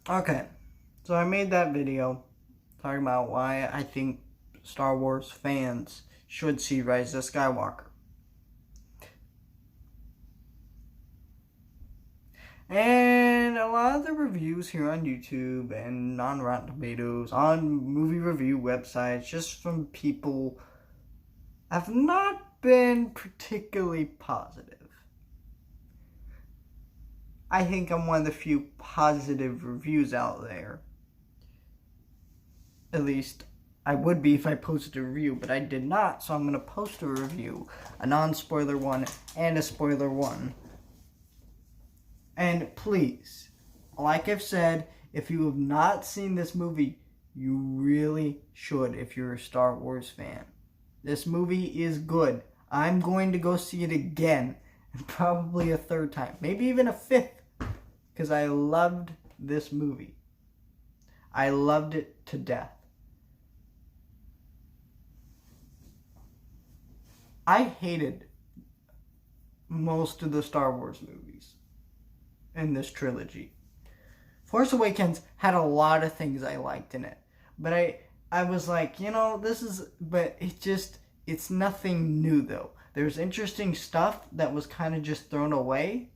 Okay, so I made that video talking about why I think Star Wars fans should see Rise of Skywalker. And a lot of the reviews here on YouTube and on Rotten Tomatoes, on movie review websites, just from people, have not been particularly positive. I think I'm one of the few positive reviews out there. At least I would be if I posted a review, but I did not, so I'm going to post a review, a non-spoiler one and a spoiler one. And please, like I've said, if you have not seen this movie, you really should if you're a Star Wars fan. This movie is good. I'm going to go see it again, and probably a third time, maybe even a fifth, because I loved this movie. I loved it to death. I hated most of the Star Wars movies in this trilogy. Force Awakens had a lot of things I liked in it, but I was like, but it's nothing new though. There's interesting stuff that was kind of just thrown away,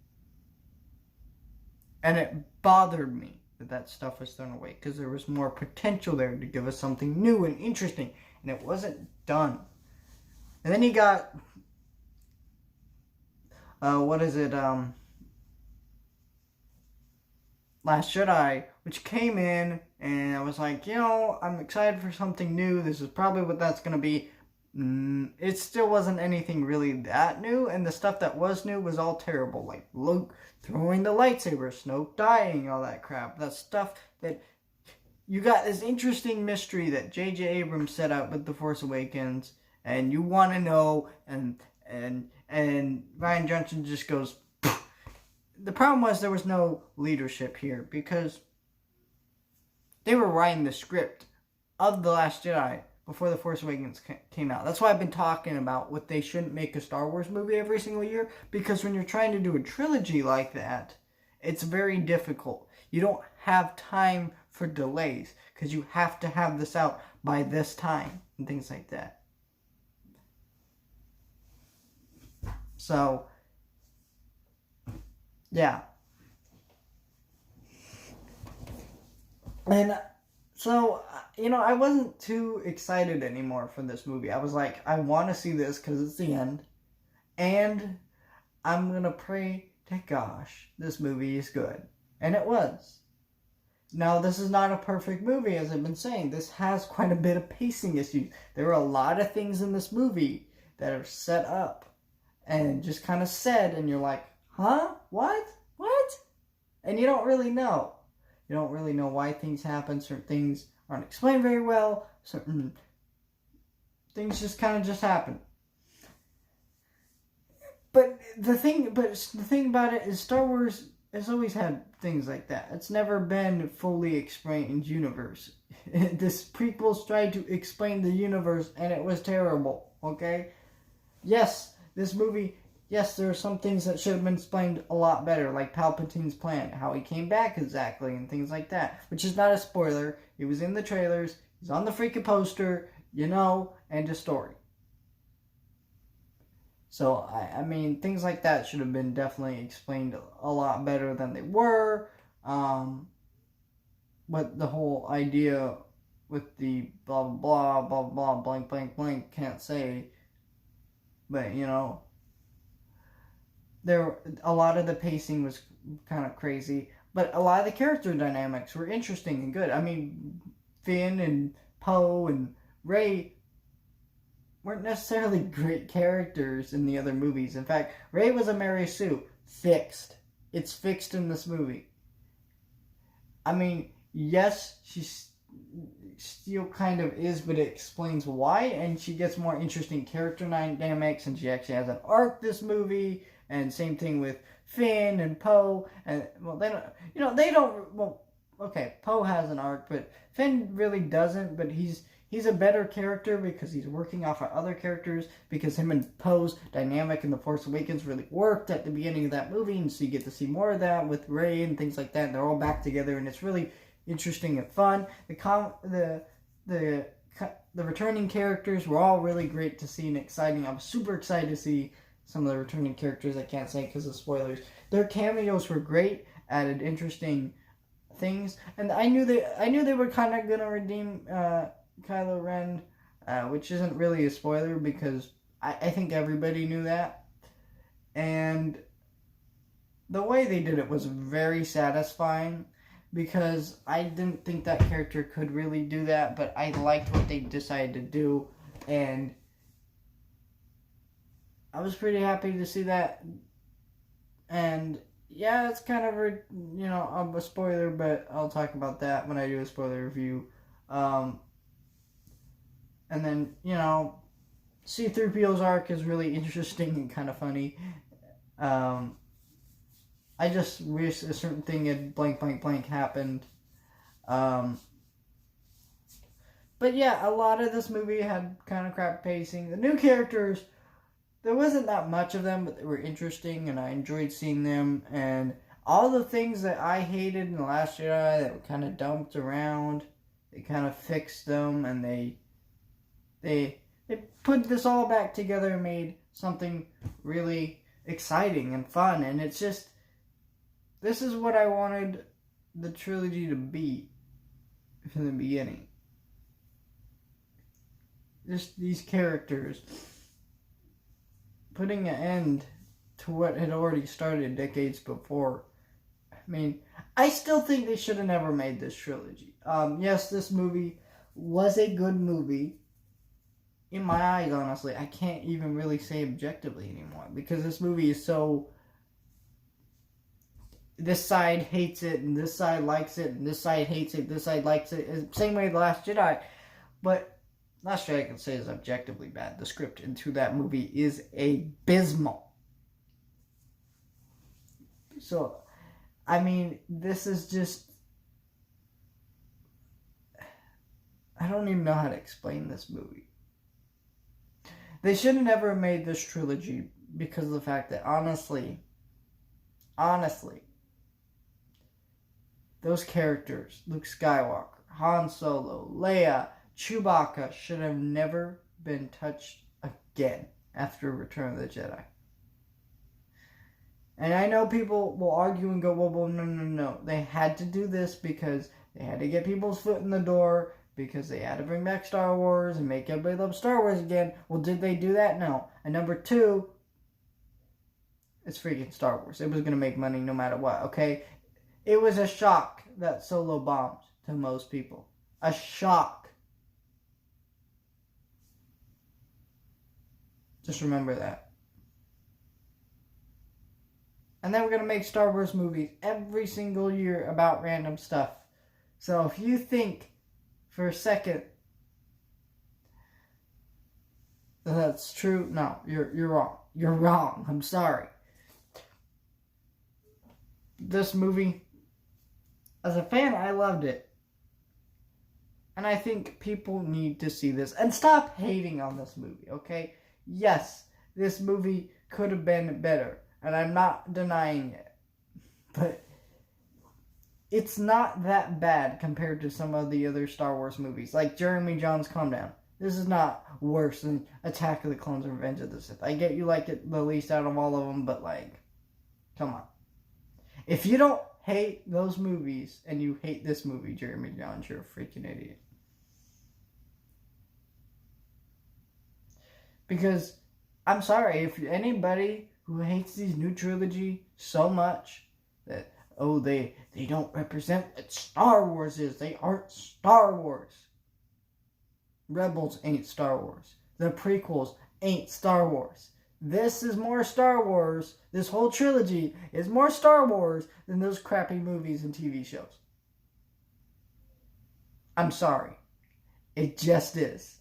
and it bothered me that stuff was thrown away because there was more potential there to give us something new and interesting, and it wasn't done. And then you got, Last Jedi, which came in, and I was like, I'm excited for something new. This is probably what that's going to be. It still wasn't anything really that new, and the stuff that was new was all terrible. Like Luke throwing the lightsaber, Snoke dying, all that crap. That stuff that you got this interesting mystery that J.J. Abrams set out with The Force Awakens, and you want to know, and Ryan Johnson just goes. The problem was there was no leadership here because they were writing the script of The Last Jedi before The Force Awakens came out. That's why I've been talking about what they shouldn't make a Star Wars movie every single year, because when you're trying to do a trilogy like that, it's very difficult. You don't have time for delays because you have to have this out by this time and things like that. So, yeah. And so, I wasn't too excited anymore for this movie. I was like, I want to see this because it's the end. And I'm going to pray to gosh, this movie is good. And it was. Now, this is not a perfect movie, as I've been saying. This has quite a bit of pacing issues. There are a lot of things in this movie that are set up and just kind of said, and you're like, huh? What? And you don't really know. You don't really know why things happen. Certain things aren't explained very well. Certain things just kind of just happen. But the thing about it is Star Wars has always had things like that. It's never been fully explained universe. This prequels tried to explain the universe and it was terrible. Okay? Yes, this movie... Yes, there are some things that should have been explained a lot better, like Palpatine's plan, how he came back exactly, and things like that. Which is not a spoiler. It was in the trailers. He's on the freaking poster, end of story. So, I mean, things like that should have been definitely explained a lot better than they were. But the whole idea with the blah, blah, blah, blah, blah, blank, blank, blank, can't say. But, a lot of the pacing was kind of crazy, but a lot of the character dynamics were interesting and good. I mean, Finn and Poe and Rey weren't necessarily great characters in the other movies. In fact, Rey was a Mary Sue. Fixed. It's fixed in this movie. I mean, yes, she still kind of is, but it explains why, and she gets more interesting character dynamics, and she actually has an arc this movie. And same thing with Finn and Poe. And, Poe has an arc, but Finn really doesn't. But he's he's a better character because he's working off of other characters, because him and Poe's dynamic in The Force Awakens really worked at the beginning of that movie, and so you get to see more of that with Rey and things like that, and they're all back together, and it's really interesting and fun. The returning characters were all really great to see and exciting. I was super excited to see some of the returning characters. I can't say because of spoilers. Their cameos were great, added interesting things, and I knew they were kind of gonna redeem Kylo Ren, which isn't really a spoiler because I think everybody knew that, and the way they did it was very satisfying because I didn't think that character could really do that, but I liked what they decided to do, and I was pretty happy to see that. And yeah, it's kind of a spoiler, but I'll talk about that when I do a spoiler review. And then, C-3PO's arc is really interesting and kind of funny. I just wish a certain thing had blank, blank, blank happened. But yeah, a lot of this movie had kind of crap pacing. The new characters, there wasn't that much of them, but they were interesting, and I enjoyed seeing them. And all the things that I hated in The Last Jedi that were kind of dumped around, they kind of fixed them, and they put this all back together and made something really exciting and fun. And it's just, this is what I wanted the trilogy to be from the beginning. Just these characters putting an end to what had already started decades before. I mean, I still think they should have never made this trilogy. Yes, this movie was a good movie. In my eyes, honestly, I can't even really say objectively anymore because this movie is so... This side hates it, and this side likes it, and this side hates it, this side likes it. Same way The Last Jedi. But Last Jedi I can say is objectively bad. The script into that movie is abysmal. So, I mean, this is just... I don't even know how to explain this movie. They should have never made this trilogy because of the fact that, honestly, those characters, Luke Skywalker, Han Solo, Leia, Chewbacca, should have never been touched again after Return of the Jedi. And I know people will argue and go, well, no. They had to do this because they had to get people's foot in the door, because they had to bring back Star Wars and make everybody love Star Wars again. Well, did they do that? No. And number two, it's freaking Star Wars. It was going to make money no matter what, okay? It was a shock that Solo bombed to most people. A shock. Just remember that. And then we're going to make Star Wars movies every single year about random stuff. So if you think for a second that's true, no, you're wrong. You're wrong. I'm sorry. This movie, as a fan, I loved it. And I think people need to see this. And stop hating on this movie, okay? Yes, this movie could have been better. And I'm not denying it. But it's not that bad compared to some of the other Star Wars movies. Like Jeremy John's Calm Down. This is not worse than Attack of the Clones and Revenge of the Sith. I get you like it the least out of all of them, but like, come on. If you don't hate those movies and you hate this movie, Jeremy Johns, you're a freaking idiot. Because, I'm sorry, if anybody who hates these new trilogy so much that, oh, they don't represent what Star Wars is. They aren't Star Wars. Rebels ain't Star Wars. The prequels ain't Star Wars. This is more Star Wars. This whole trilogy is more Star Wars than those crappy movies and TV shows. I'm sorry. It just is.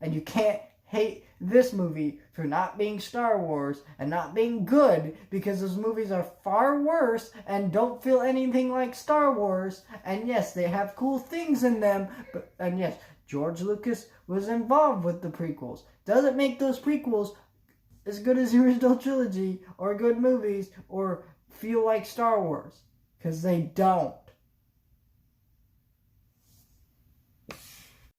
And you can't hate this movie for not being Star Wars and not being good, because those movies are far worse and don't feel anything like Star Wars. And yes, they have cool things in them. And yes, George Lucas was involved with the prequels. Doesn't make those prequels as good as the original trilogy or good movies or feel like Star Wars. Because they don't.